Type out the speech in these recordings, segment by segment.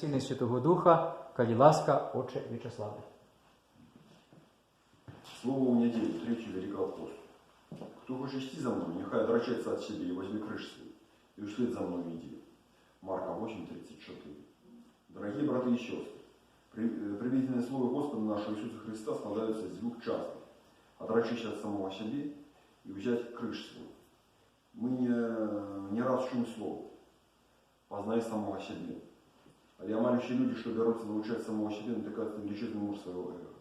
Сина і Святого Духа, калі ласка, Отче Вячеславе. Слово у неделю, 3 Великого поста. Кто хочет идти за мной, нехай отречется от себя и возьми крыш свой, и вслед за мной иди. Марка 8:34. Дорогие браты и сестры, приведенное слово Господа нашего Иисуса Христа складывается из двух частей. Отречься от самого себе и взять крыш свой. Мы не раз чуем слово. Познай самого себе. Але амалющие люди, что берутся научать самого себе, натыкаются на величезный мур своего эго.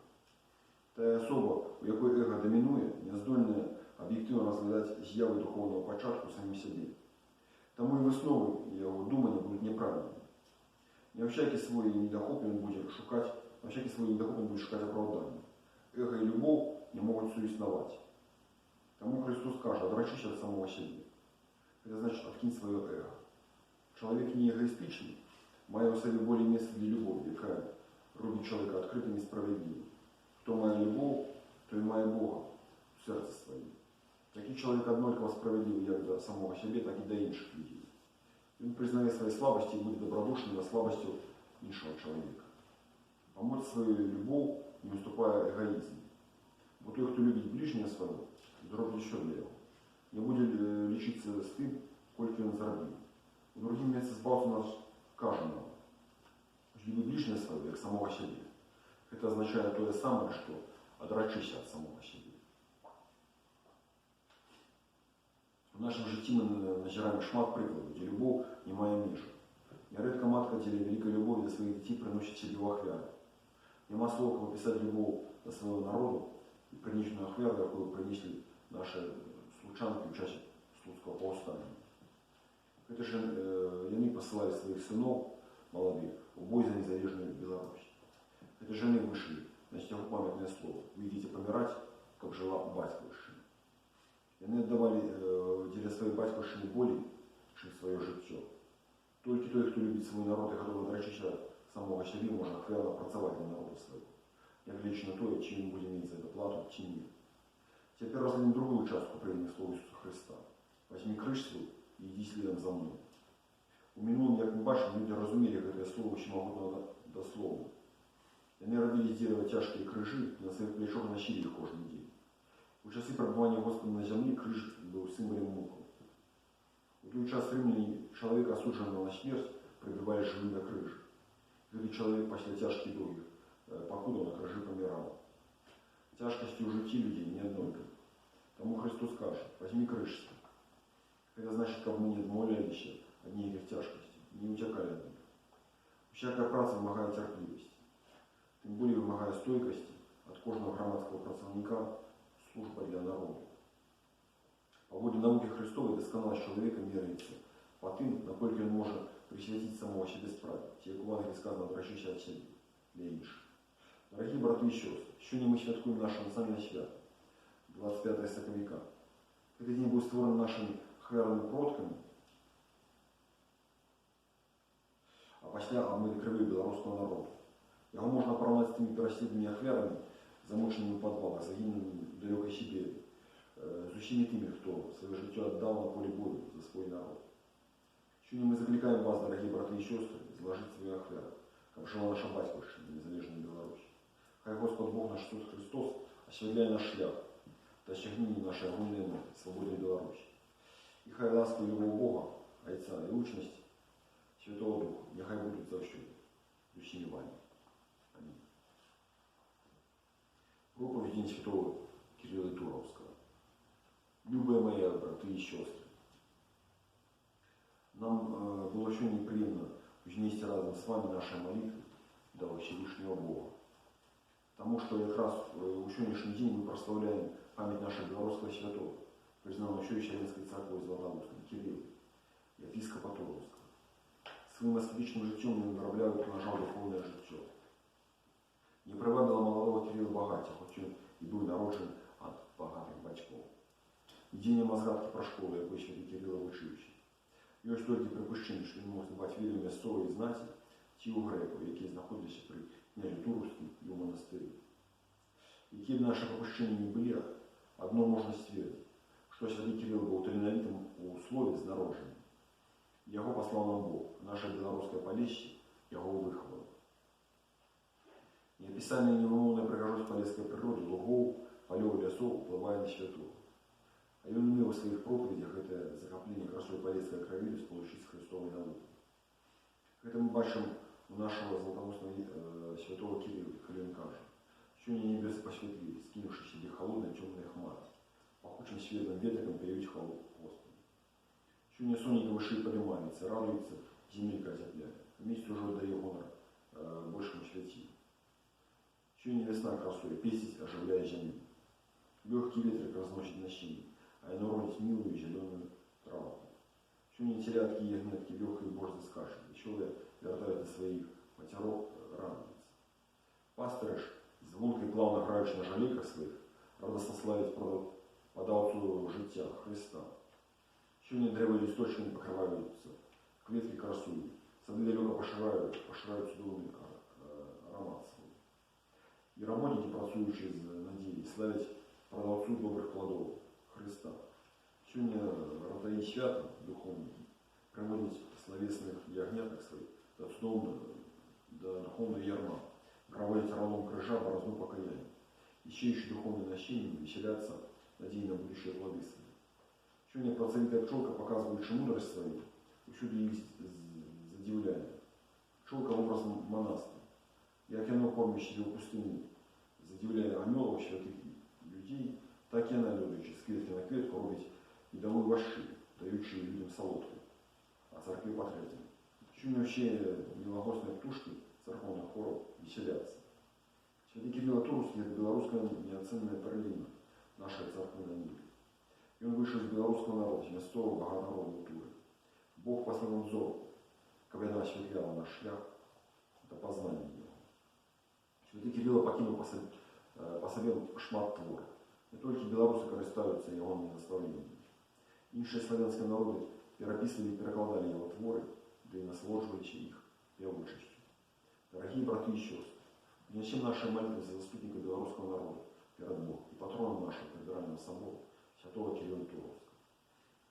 Та особа, у якої эго домінує, не здольна об'єктивно розглядати з'яви духовного початку самим собі. Тому і висновы його думання будуть неправильними. Не всякий свой недохоп він буде шукати оправдання. Эго и любовь не могут союзновать. Тому Христос каже, отречись от самого себе. Это значит, откинь свое эго. Человек не эгоистичный, має у себе более место для любові, яка робить человека открытым и справедливым. Хто має любов, то і має Бога в серці своїм. Такий чоловік однаково справедливий як до самого себе, так і до інших людей. Він признає свої слабості і буде добродушним на слабості іншого чоловіка. Помочь свою любов, не уступая эгоизму. Бо той, хто любить ближнього свого, зробить що для його. Не буде лічитися з тим, кольки він заробив. У другим місці збався нас каже нам, люби ближнего своего, як самого себе. Это означает то же самое, что отречься от самого себе. В нашем житті ми назираємо шмат прикладів, де любов не має меж. Нередко матка для великої любові до своїх дітей приносить себе в ахвяру. Нема слова, як описати любов до свого народу і принижену ахвяру, яку принесли наші случанки в часі Слуцького повстання. Это же они посылали своих сынов молодых в бой за незалежную Беларусь. Это жены вышли на памятное слово. Вы идите помирать, как жила батьковщина. И они отдавали для своей батьковщины более, чем свое життя. Только той, кто любит свой народ и готов отречься самого себе, можно хвально працевать для народа своего. Я глядя на то, чем будем иметь за это плату, чем нет. Теперь разглянем другую частку приведенных слов Иисуса Христа. Возьми крыш свой и иди следом за мной. У минулым, як ми бачимо, люди розуміли це слово ще могутно дословно. Вони робили з дерева тяжкі крижі і на своїх плечах носили їх кожен день. У часи перебування Господа на землі криж був символом муки. У той час римляні чоловіка, осудженого на смерть, прибивали живим на крижі. Той чоловік після тяжких довгих покудов на крижі помирав. Тяжкості у житті людей не однаківі. Тому Христос каже, возьми криш. Это значит, как мы не отмовлялись от неких тяжкостей, не утекали от них. Всякая праца вымогает терпливости, тем более вымогает стойкости от кожного громадского працовника служба для народа. По воле науки Христовой досконалость человека меряется по тем, насколько он может присвятить самого себе справе, те, как в Евангелии сказано, отречься от себя для інших. Дорогие браты и сестры, сегодня мы святкуем наше национальное свято, 25 соковика. Этот день был створен нашими ахвярними продками, а після обмили крови білоруського народу. Його можна порівняти з тими первосвітніми ахвярами, замученими в підвалах, загиненими в далекій Сибірі, з усіми тими, хто своє життя віддав на полі бою за свій народ. Сьогодні ми закликаємо вас, дорогі брати і сестри, зложити свої ахвяри, як жила наша батьківщина, незалежна Білорусі. Хай Господь Бог наш Ісус Христос освятляє наш шлях та стягнення нашої огульної свободної Білорусі. І хай ласка і любов Бога, Отця і участь Святого Духа, нехай будуть завжди з усіми вами. Амінь. Проповедь День Святого Кирилла Туровского. Любые мои браты и сестры, нам было очень неприятно вместе разом с вами нашей молитвы до Всевышнего Бога. Потому что как раз в сегодняшний день мы прославляем память нашего белорусского святого, признанного еще и Вселенской церкви Златоуста Кирилла, епископа Туровского. Своим аскетичным життям він виробляв і понажав духовне життя. Не привабило молодого Кирилла багаття, хоч він і був народжений від багатих батьків. Ніде нема згадки про школу, якої святий Кирило вчився. Є ось тільки припущення, що він мог здавати віру місцевої знаті ті у греків, які знаходилися при князі Туровському і у монастирі. Які б наші припущення не були, одно можна ствердити, що святий Кирилл був таленовитим у слові з народженням. Його послав нам Бог, наше білоруське Полісся, його виход. Описание невымовной прихожусь полесской природы, лугов, полев и лесов, уплывая на святого. А ён умел в своих проповедях это захопление красой полесской кровью сполучить с Христовой наукой. Это мы бачим у нашего златоустного святого Кирилла, коли он каже, що не небеса посветлили, скинувши себе холодные темные хмары, пахучим светлым ветриком переють хвалу Господу. Що не сонника выши поднимается, радуется, земелька озепляет, вместе уже дає гонор большему святилу. Що не весна красой, песить оживляя землю. Легкий ветрик разносит нощей, а ино родить милую зеленую траву. Що не телятки и ягнятки легкой борзо скашивают, еще вертают из своих матеров, радуется. Пастырь звонко и плавно граючи на жалейках своих, радостно славить подавцу життя Христа. Що не древа листочками покрываются, кветки красуют, сады далеко поширают судовыми аромат свой. И работники, працующие из надеи, славить продавцу добрых плодов Христа. Сьогодні ротаї свята духовники приводять словесних ягняток своїх до духовного ярма, проводят ролом крыжа борозну покаяния. Ищеющие духовные нащения веселятся, надея на будущее плоды свои. Сегодня плацовитая пчелка, показывающая мудрость свою, усюду их задивляет. Пчелка образом монастыря. И окно, кормящее в пустыне, задивляя амелов, святых людей, так и она, любящая, с кветки на кветку, робить едовые воши, дающие людям солодку, а церкви потребны. Чуть вообще милогостные птушки церковных хоров веселятся. Святый Кирилл Турский – это белорусская неоценная перлина нашей церковной нивы. И он вышел из белорусского народа, мясцового богонародного тура. Бог по своему взору, когда она осветляла наш шлях, это познание его. Святый Кирилл покинул по себе шмат твора. Не только белорусы користаються его наставлениями. Іншие славянские народы переписывали и перекладали его творы, да и наслаживаючи их певучестью. Дорогие браты и сестры, принесем наши молитвы за заступника белорусского народа перед Богом и патроном нашего Федерального собора, святого Кирилла Туровского.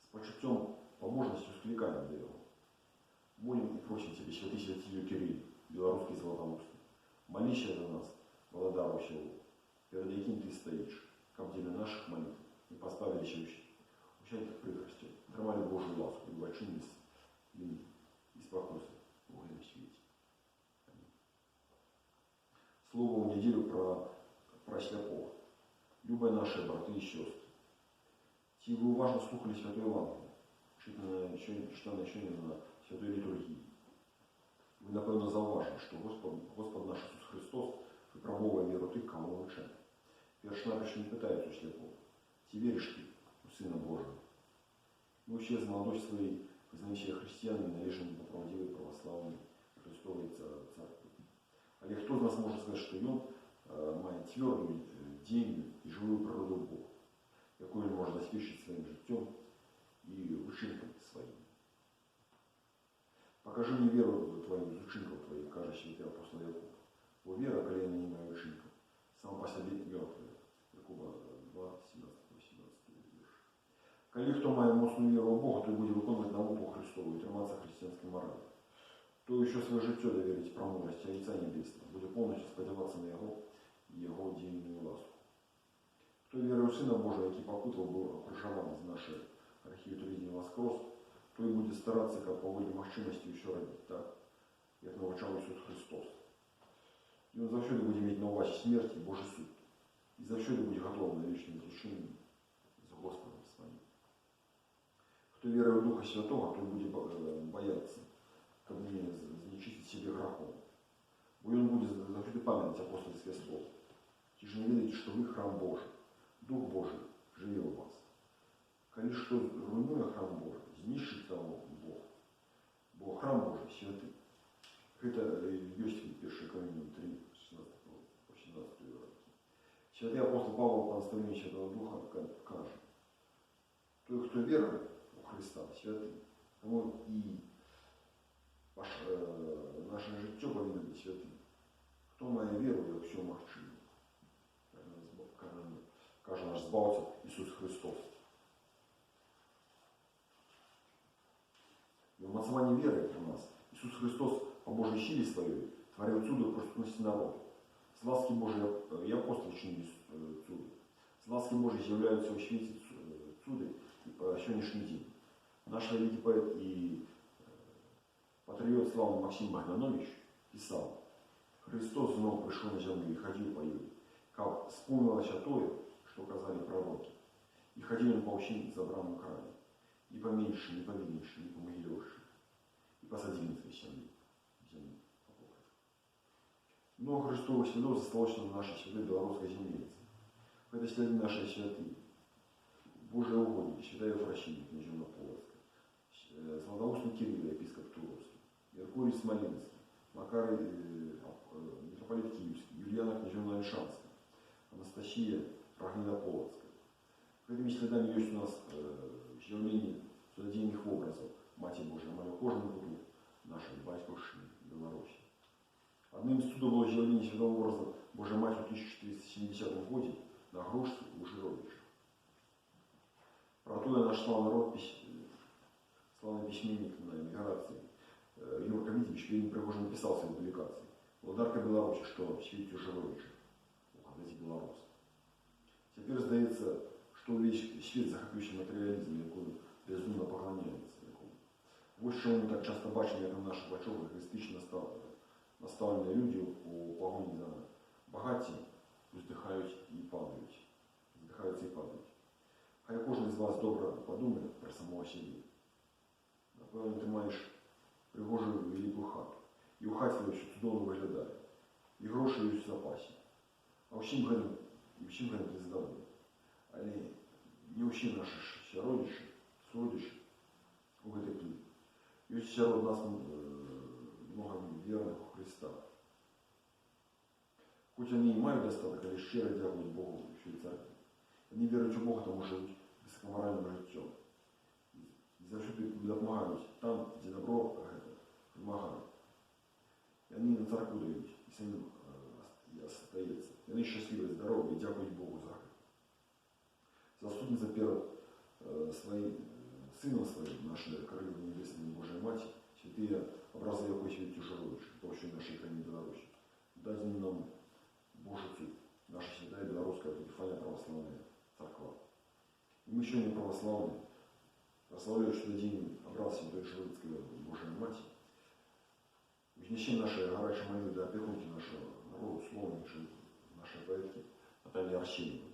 С почтем поможностью скликаем до его. Молим и просим Тебя, святый святителю Кирилл, белорусский златоустный, молись за нас, благодарующего, перед яким Ты стоишь, как в деле наших молитв, и поставили щущих. Учайте прихростю, тримали Божию ласку и большим и спокойствие в огненном свете. Слово в неделю про сляпов. Любые наши браты и сестры. Ті ви уважно слухали Святої Євангелії, читане ще на Святої Літургії. Ви, напевно, зауважили, що Господь наш Ісус Христос випробовує віру тих, кому навчає. Перш-наперш не питають у слепого, «Ти віриш ти у Сина Божого?» Мы вообще из молодости своей, признающие христианами, належим до правдивой православной Христовой церкви. Але хто з нас може сказати, що він має тверду, дійну і живу природу Бога, яку він може засвідчити своїм життям і учинком своїм. Покажи мне веру твою из учинков твоих, каже святый апостол Яков. Бо вера, коли не має учинков, сам по себе мертвая. Якова 2, 17, 18 вірш. Коли хто має моцну віру в Бога, то буде виконувати науку Христову і триматися християнської моралі. То еще свое життя доверить промудрости Отца Небесного, будет полностью сподіватися на Его и Его дійну ласку. Хто вірує в Сина Божого, який покутал был проживан из нашей архиетуризме воскрес, то и будет стараться, как по воле мощности, еще родить так, як навчав Ісус Христос. И Он завсёды будет иметь на увазі смерть и Божий суд. И завсёды будет готов на вечное разрешение с Господом своим. Кто верует в Духа Святого, то будет бояться, как не знечистить себе грехом. Бо он будет завжди пам'ятати апостольське слово. Ті ж не видите, що ви храм Божий, Дух Божий живе у вас. Коли що руйнує храм Божий, знищить того Бог. Бо храм Божий святий. Это есть в 1 Коринфянам 3, 16 роки. Святий апостол Павло по наставлению Святого Духа каже, той, хто вірує у Христа, святий, тому і наше життя повинно бути святим. Хто має віру, як все мовчить, каже наш Збавця Ісус Христос. И в умацовании веры у нас Иисус Христос по Божьей силе своей творил чудо в присутствии народа, З ласки Божої і апостол чинили цуди. З ласки Божої з'являються у світі цуди і по сьогоднішній день. Наш великий поэт и патриот славы Максим Богданович писал: «Христос знов пришел на землю и ходил по ней, как исполнилось тое, что казали пророки. И ходил он по общине за браном краю, и поменьше, не повиннейши, не помогилевши, и посадил на священник в землю попокой». Много Христовых следов застолочено на нашей святой белорусской земле. В этой следе нашей святые Божие угодники, святая Ефросинья, княжна Полоцкая, Златоустный Кирилл, епископ Туровский, Меркурий Смоленский, Макарий митрополит Киевский, Юлиана княжна Ольшанская, Анастасия Рогнина Полоцкая. Этими следами есть у нас явление судодейных образов Мати Божией, Малюхожной буду нашей батьковщины Беларуси. Одним из чудов было явление святого образа Божьей Матери в 1470 году на Грушце у Жировича. Про то я нашла народ, славный письменник на эмиграции Юрка Витевич перед Пригожин написал в своей публикации: «Владарка Беларуси, что в свете Жировича, уходите белорусы». Теперь сдается, что весь свет захоплюючий материализм, якому бездумно поклоняется. Вот що ми так часто бачимо, як на наших бачових егоїстично наставлені люди у погоні за багаттям вздихають і падають. Вздихаються і падають. Хай кожен з вас добре подумає про самого себе. Напевно, ти маєш пригожу велику хату. І у хаті твоїй чудово виглядає. І гроші є в запасі. А всім гэтым ти здавали. Але не всі наші родичі, суродичі у гэтай книгі. Есть сярод нас много верных у Христа. Хоть они и имеют достаток, але щиро дякують Богу в цій церкві. Вони вірують у Бога, тому живуть високоморальним життям. І завжди допомагають там, де добро допомагають. І вони на церкву дають, і самим остається. І вони щасливі, здорові, і дякують Богу за це. Заступниця перед своїм Сыном Своим, нашей Королевы Небесной Божией Мати, святые образы якой святитель Жирович, толщей нашей крайней Беларуси. Дай нам Божицу, наша святая белорусская Патифания православная церква. И мы еще не православные, прославляют, что день образ святой Жировицкой Божией Мати. Вознесем наши горячие молитвы до опекунки нашего народа, словом нашей поэтки Натальи Арсеньевой.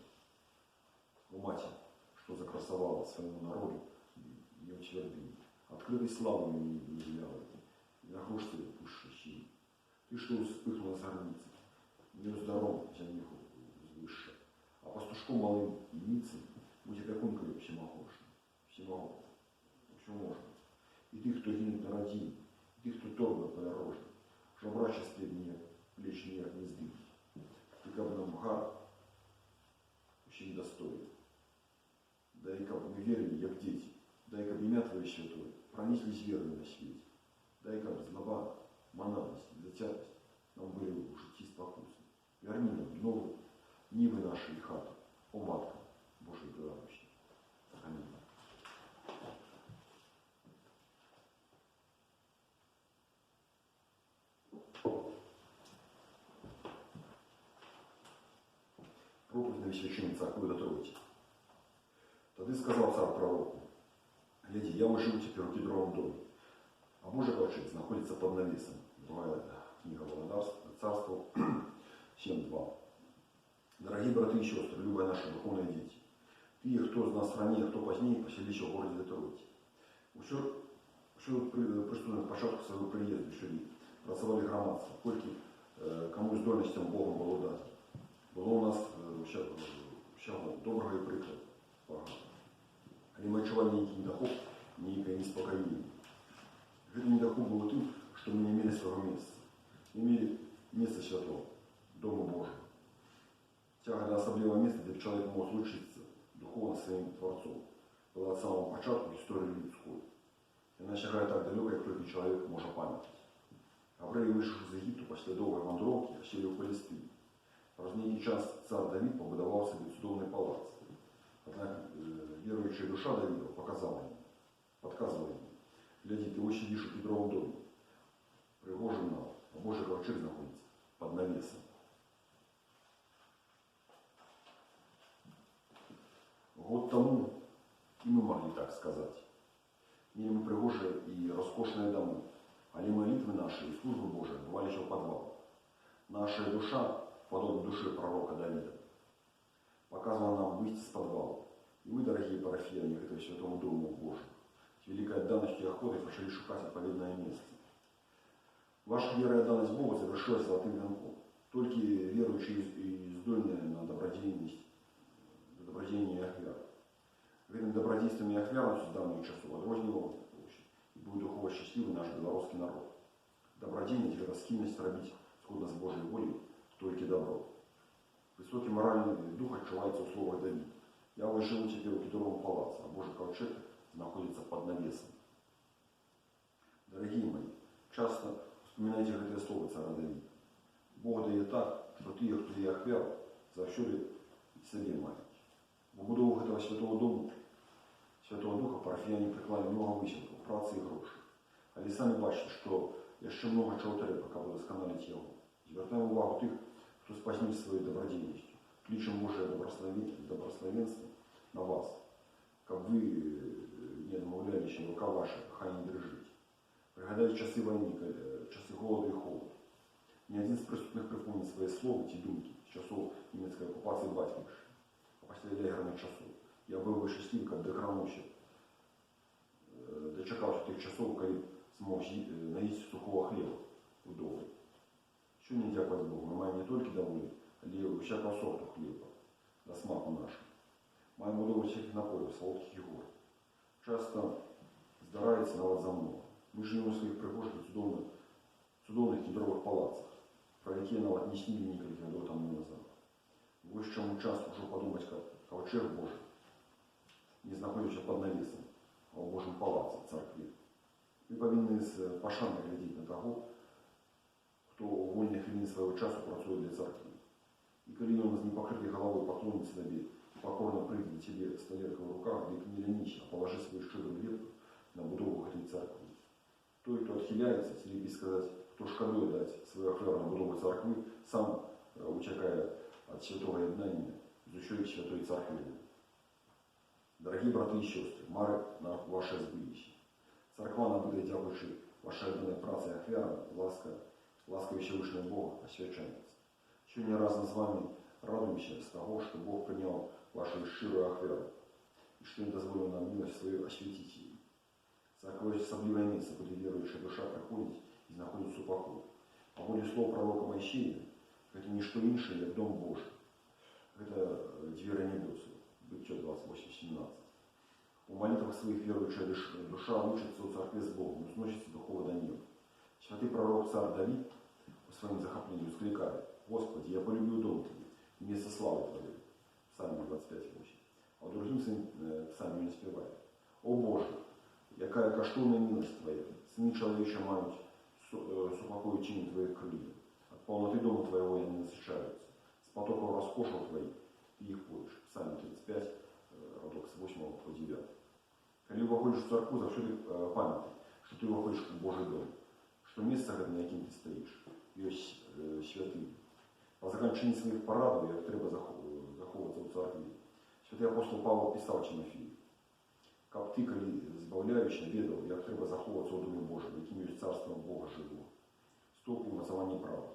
У Мати, что закрасовала своему народу, не утвердили. Открытой славы не являла, и на Грушце пушащий. Ты что вспыхнула за границей, не здоров землиху высше, а пастушком малым и ницем будь опекункой всемогущим, все можно. И ты, кто гинет на родине, и ты, кто торгает по дороже, жабрача средние плеч не гнезды, ты как нам гар, очень недостоин. Да и как мы верили, як дети, дай как имя Твое святое, пронеслись верой на свете, дай как злоба, монадность, затятость нам были в житті спокусны. Верни нам новые нивы наши и хаты, о Матка Божия Беларуси. Аминь. Проповедь на священной церкви Троиці. Тоді сказав цар пророку: «Гляди, я уже живу теперь в кедровом доме, а Божий ковчег находится под навесом». Другая книга Царства 7.2. Дорогие браты и сестры, любые наши духовные дети, ты, кто из нас ранее, кто позднее, поселися в городе Троиці. Що приступили на початку свого приїзду сюди, працювали громадство, тільки комусь здольностям Богом було дати. Було у нас всього доброго і прикладу. Але ми відчували ніякий недохоп, ніяке неспокоєння. Этот недохоп был тем, что мы не имели своего места. Не имели места святого, Дома Божьего. Тяга до особливого места, где человек мог случиться духовно своим Творцом, была от самого початку истории людской. Она шагает так далеко, как только человек может памятать. Авраам вышел из Египту после долгой вандровки, осели в Палестине. Раз некий час царь Давид побудовал себе чудовный палац. Однако верующая душа Давида подсказывала ему: «Гляди, ты очень сидишь в кедровом доме, пригожим нам, а Божий ковчег находится под навесом». Год тому и мы могли так сказать. Имели мы пригожие и роскошные дома, але молитвы наши и службы Божии бывали еще в подвалах. Наша душа, подобно душе пророка Давида, показывала нам выйти с подвала. И вы, дорогие парафияне, к этому святому Дому Божию, с великой отданностью и охотой пошли шукать отповедное место. Ваша вера и отданность Богу завершилась золотым венком. Только верующие и здольные на добродеяние и ахвяру. Гэтым добродействием и ахвярностью с давних часов адрозніваў и будет духово счастливый наш белорусский народ. Добродейность – это скинность робить сходно с Божьей волей только добро. Высокий моральный дух отчувается у слова Давид. Я вот живу теперь у кедрового палаца, а Божий ковчег находится под навесом. Дорогие мои, часто вспоминайте это слово царя Давида. Бог дает так, что ты, кто и ахвяр, завсёды себе мають. В побудову этого святого дому, Святого Духа, парафіяни приклали много висілків, праці і грошей. Але самі бачите, що ще много чого треба, аби досконалити його. Звертаємо увагу тих, хто спаснів своєю добродійністю. Кличем Божие добрословенство на вас, как вы не домовляли, що рука ваша, хай не дрожить. Пригадайте часи війни, часи голоду і холоду. Ни один з присутних припомнить своє слово, ті думки, з часов німецької окупації батьківщини. А після ягерних часов. Я був би щасливий, як докранувся, дочекався тих часов, коли змог наїсти сухого хліба вдома. Сьогодні, дякувати Богу, ми маємо не тільки доволі, але й всякого сорту хліба, до смаку нашого. Маємо вдома всяких напоїв, солодких і гор. Часто здарається навіть за мною. Ми живемо в своїх пригожих цудовних кедрових палацах, про які я навіть не сніли нікілька років тому назад. Ось чому часто можу подумати, ковчег Божий не знаходиться під навісом, а в Божому палаці, в церкві. Ми повинні з пошаною глядіти на того, хто у вольні хвилини свого часу працює для церкви. І коли він з непокритою головою поклониться тобі і покорно прийде тебе з талеркою в руках, дик не лянись, а положи свою щедру лепту на будову этой церкви. Той, кто отхиляется, слепи сказать, кто шкодует дать свою ахвяру на будову церкви, сам, утекая от святого єднання, изучает святой церкви. Дорогие браты и сестры, мары на ваше збилище. Церква набытая, дякуючи вашей отданной праці ахвяра, ласкою Всевышнего Бога освячается. Сегодня разом с вами радуемся с того, что Бог принял вашу щирую ахвяру, и что не дозволил нам милость свою осветить ее. Церковь – особливое место, где верующая душа приходит и находится в покое. По воле слов пророка Моисея, это не что инше, как Дом Божий. Это двери небесу, Бытие 28:17. У молитвах своих верующая душа учится у церкви с Богом, усносится духово до неба. Святый пророк царь Давид по своим захоплению скликает: «Господи, я полюбил дом Твой, место славы Твоей». Псалм 25:8. А другим псалмом не спевает: «О Боже, якая каштовная милость Твоя, сыны человеча мают супокою чинить Твоих крыльев. От полноты дома Твоего они насыщаются, с потоков роскошев Твоих и их поешь». Псалм 35, родок с 8 по 9. Когда выходишь в церкву, завсёды памятай, что ты выходишь в Божий дом, что место, на яким ты стоишь, есть святым. По заканчении своих парадов, як треба заховываться в церкви, святый апостол Павел писал Тимофею: «Как ты, коли збавляючи, ведал, як треба заховываться у Доме Божьем, яким есть царство Бога живого». Столб умацования права.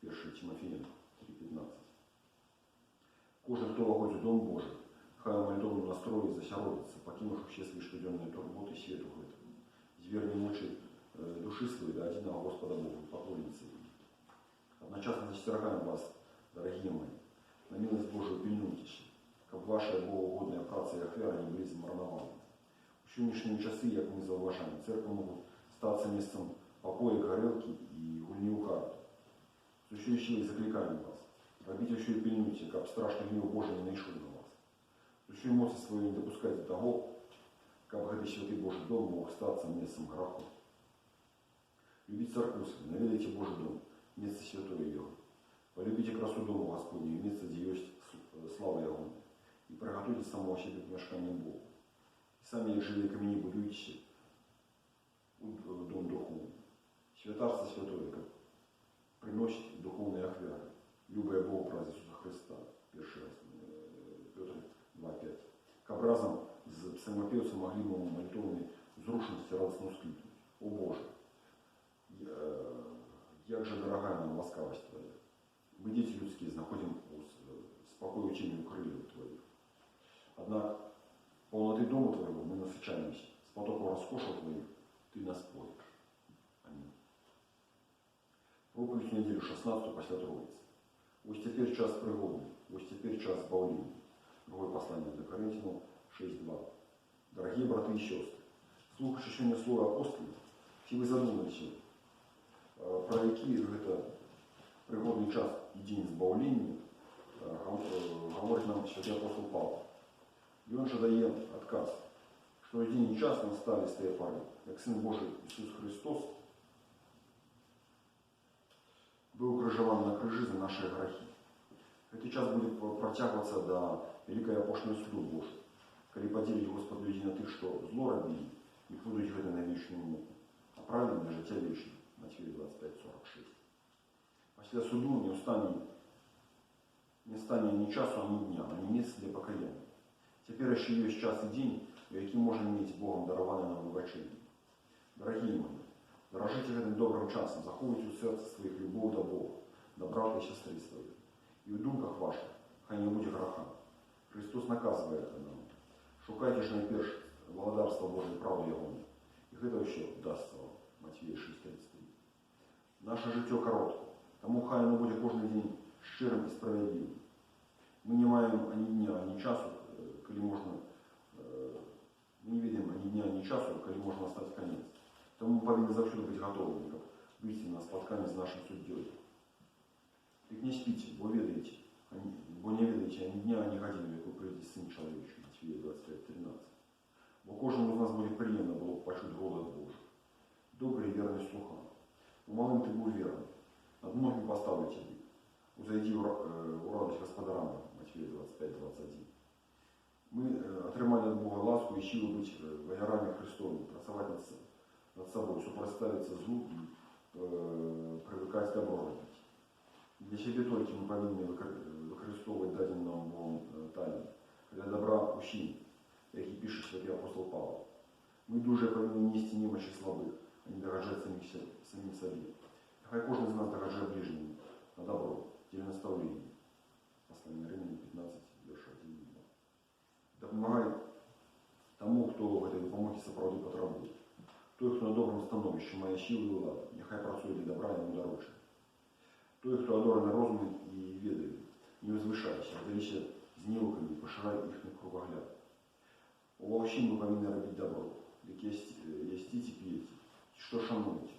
1 Тимофея 3:15. Кожен, хто виходить у Дом Божий, хай у молитовному настрої засяродиться, покинувши все свої щоденні турботи і світу гэтому. Зверни мочи души своей до одиного Господа Бога, поклониться Ему. Одночасно застерегаем вас, дорогие мои, на милость Божию пильнуйтесь, как ваша богоугодная праца и ахвяра не были змарнованы. В сьогоднішні часи, як ми зауважаємо, церкви можуть статися місцем попоя, горелки і гульні у карту. Существующие закликаем вас, робите еще и пильнуйте, как страшный гнев Божий не наишел на вас. Еще эмоции свои не допускайте того, как бы этот святый Божий дом мог статься местом граху. Любите церковь свою, наведайте Божий дом, место святое Его. Полюбите красу дома Господню, место, где есть слава Его. И приготовьте самого себе к мешканию Богу. И сами, как живые камни, будуйте дом духовный. Святарство святое, как приносит духовные ахвяры, любая Богу праздник Иисуса Христа. 1 Петр 2:5. Как каб разом з псалмопевцем могли мы молитвами взрушенности радостно ускликнуть: «О Боже, як же дорогая нам ласкавость Твоя! Мы, дети людские, находим спокой учению крыльев Твоих. Однако полноты дома Твоего мы насыщаемся, с потоком роскоши Твоих Ты нас поешь». Аминь. Проповедь неделю 16 после Троицы. «Ось теперь час пригодный, ось теперь час збавления». Другое послание до Коринфянам 6:2. Дорогие браты и сестры, слухаючи сьогодні слово апостолів, чи ви задумалися, про який це пригодний час і день збавлення говорить нам святий апостол Павло. І він же дає отказ, що день і час настали з тієї пори, як Син Божий Ісус Христос был крыжован на крыжи за наши грехи. Этот час будет протягиваться до великой опошной суду Божьей, коли поделить Господь людей на тых, что зло робили, и будуть в это на вечную муку, а правильное життя вечное. Матфея 25:46. Після суду не стане ні часу, ані дня, ані місця для покаяння. Тепер ще є час і день, в який можемо мати Богом дароване нам вибачення. Дорогі мої, дорожите этим добрым часом, заховуйте у сердце своих любовь до Бога, до брата и сестры своих. И в думках ваших, хай не будет греха. Христос наказывает это нам. Шукайте же найперш володарство Божьей правды Его, и это еще дастся вам. Матвея 6:33. Наше життя коротке, тому хай оно буде кожен день щирим і справедливим. Ми не маємо ані дня, ані часу, коли можна, ми не видимо ані дня, ані часу, коли можна настати конець. Тому ми повинні завжди бути готовими, як вийти на споткання з нашим суддєю. Так не спите, бо не ведаете ані дня, ані години, як ви прийдете Син Чоловічий, Матвея 25:13. Бо кожному з нас буде приємно було почути голос Божий. Добрий і вірний слуха. У малым ты был верен, над многим поставлю тебе. Узойди у радость господарам, Матфея 25:21. Мы отримали от Бога ласку и силу быть воярами Христовыми, працевать над собой, супроставиться злу и привыкать добро робить. Для себе только мы повинны використовувати дадені нам Богом талент, для добра усім, як і пише святий апостол Павло. Ми дуже повинні нести немощі слабих, а не дорожать самим собі. Хай кожен з нас дорожає ближньому на добро, тілі наставлення. Послання Римлян 15:1-2. Допомагай тому, хто в этой допомогі справді потребує. Той, хто на доброму становищі має силу і владу, нехай працює для добра йому дорожче. Той, хто одорений розумом і відає, не возвишайся, а дивися з нілками і поширай їхній кругогляд. У волщин ми повинні робити добро, як ястіть і п'єте, що шануєте,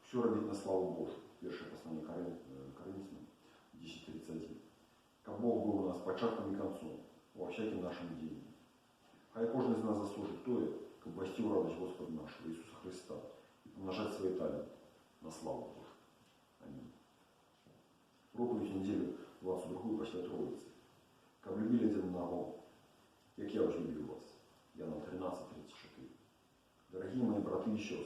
все робити на славу Божу. Перше послання Коринфянам 10:31. Как Бог був у нас початком і концом, во всяким нашим ділі. Хай кожен з нас заслужить тое, как ввести в радость Господа нашего Иисуса Христа и помножать свои таленты на славу Божию. Аминь. Проповедь неделю 22 после Троицы. Как любили один одного, як я уже люблю вас. Иоанна 13:34. Дорогие мои браты и сестры,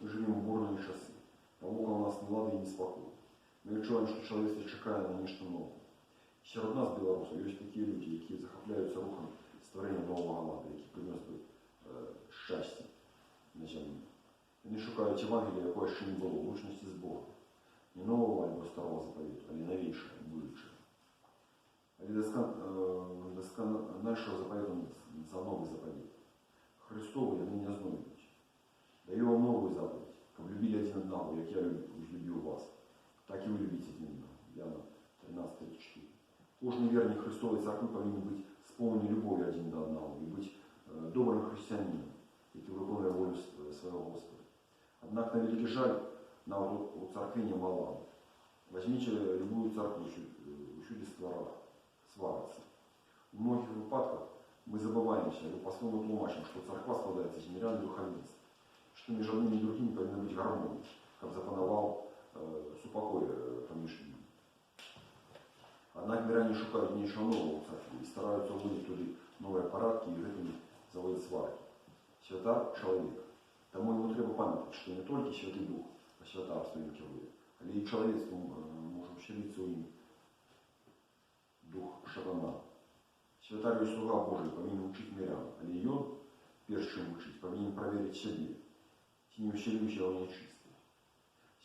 мы живем в бурные часы. Там около нас нелады и неспокой. Мы відчуваємо, що чоловічество чекає на нечто нове. Серед нас, білорусів, є такі люди, які захопляються рухом створення нового ладу, який принес би щастя на землі. Вони шукають Євангелія, якого ще не було, лучності з Богом. Не нового або старого заповіту, а новейшего, будущего. Але доскональшого заповіту за новий заповіт. Христовий вони не знойдуть. Даю вам новую заповедь, как любили один одного, як я любил вас. Так и вы любите один одного. Иоанна 13:34. Кожний вірний Христової церкви повинен бути сповнений любов'ю один до одного і бути добрим християнином, який виконує волю свого Господа. Однак, на великий жаль, нам у церкві немало. Возьмите любую церкву, усюди свариться. В многих випадках мы забываемся, или по-своему тлумачим, что церква складається з мирян и духовенства, что между одним и другим повинна быть гармония, как запановал супокой поміщення. Однак миряне шукають нічого нового в церкві і стараються вводити туди нові порядки і гэтими заводять сварки. Свята – чоловік. Тому йому треба пам'ятати, що не тільки Святий Дух, а свята в своїм керує, але і чоловічеством може вселитися у ним дух шатана. Свята Святар і слуга Божий повинен учить мирян, але ён, перш чим учить, повинен проверить себе, ті не ущелюючі, а нечисті.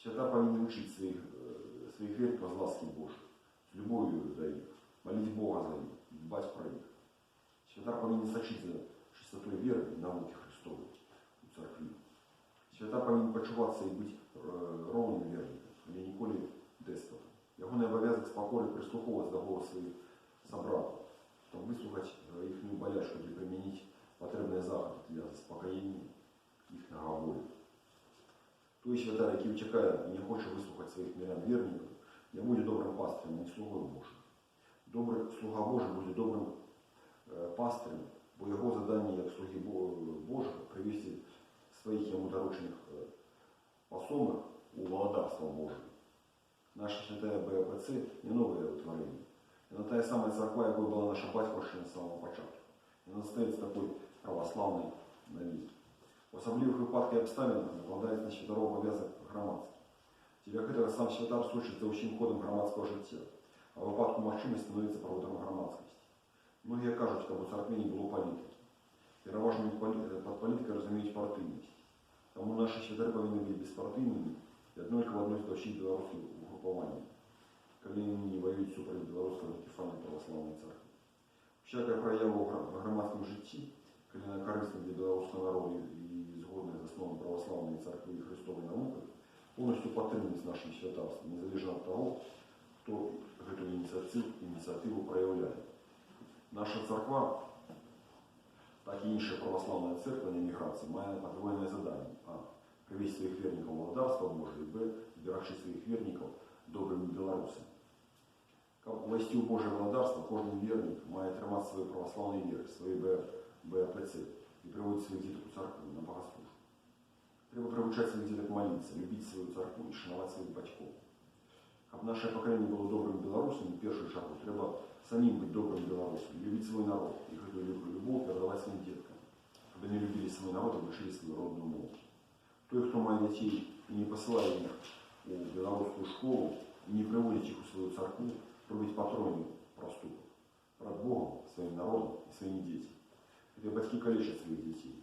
Святар повинен учить своих верников з ласки Божьей, с любовью до них, молить Бога за них, дбать про них. Святар повинен сочиться чистотой веры и науки Христовой у церкви. Святар повинен почуваться и быть ровным верником, але ніколи деспотом. Ягоний обов'язок з покори прислуховуватися до голосу своїх собратів, щоб вислухати їхню болячку і примінити потрібні заходи для заспокоєння їхнього болю. Той святар, який втікає і не хоче вислухати своїх мирян-вірників, не буде добрим пастирем, не слугою Божим. Добрий слуга Божий буде добрим пастирем, бо його завдання як слуги Божого привести своїх йому доручених посомих у володарство Божие. Наша святая БПЦ не новое творение. Это та самая церква, якой была наша батьківщина з самого початку. Вона залишається такой православной навіки. В особливих випадках і обставинах накладається на святаров обов'язок громадський. Для этого сам святар служить за усім ходом громадського життя, а в випадку мовчимості становиться проводом громадськості. Многие кажуть, що в церкві не було політики. Переважно під політикою розуміють партийність. Тому наші святари повинні бути безпартійними і одноліково односитися до білоруських угруповань, коли вони не воюють супроти білоруської автокефальної православної церкви. Всяка проява в громадському житті, коли вона корисна для білоруського народу і згодна з основами православної церкви і Христової науки, повністю підтримується нашим святарством, незалежно від того, хто цю ініціативу проявляє. Наша церква, так і інша православна церква на еміграції, має подвойне завдання. А. Привести своїх вірників в володарство Боже, і Б. Зберегши своїх вірників добрими білорусами. Власти у Божє володарство кожен вірник має тримати свої православні віри, свої БПЦ і приводити своїх діток у церкву на богослужбу. Треба привчати своїх діток молитися, любити свою церкву і шанувати своїх батьків. Щоб наше покоління було добрим білорусами, першою шагу треба самим бути добрим білорусом, любити свій народ і эту любов передавати своїм діткам, щоб вони любили свій народ і вчили свою родну мову. Той, хто має дітей і не посилає їх у білоруську школу, і не приводить їх у свою церкву, робить патронний проступок перед Богом, своїм народом і своїми дітьми. Ці батьки калечать своїх дітей.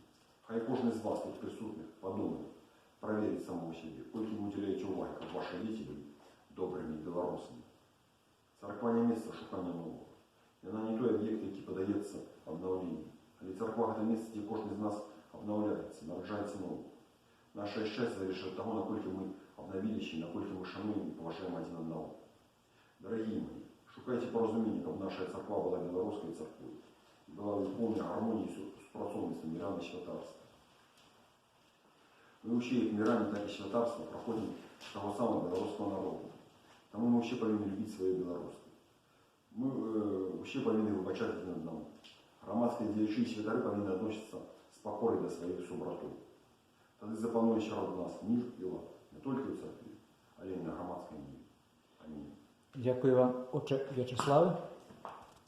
Хай кожен з вас, тут присутніх, подумає, перевірить самого себе, скільки ви уділяєте уваги, щоб ваші діти були добрими білорусами. Церква не місце шукання нового. Вона не той об'єкт, який подається обновленню. Але церква – це місце, де кожен з нас обновляється, народжається новим. Наше щастя залежить від того, наскільки ми обновилися, наскільки ми шануємо і поважаємо один одного. Дорогі мої, шукайте порозуміння, щоб наша церква була білоруською церквою. Була в повній гармонії з працовництвом мирян і святарства. Ми всі, як миряни, так і святарства, проходимо з того самого білоруського народу. Тому ми всі повинні любити своє білоруське. Ми всі повинні вибачати один одному. Громадські діячі і святари повинні відноситися з покорою до своїх собратів. Тоді запанує серед нас мир і лад, не тільки в церкві, але й на громадському мірі. Амінь. Дякую вам, отче В'ячеславе.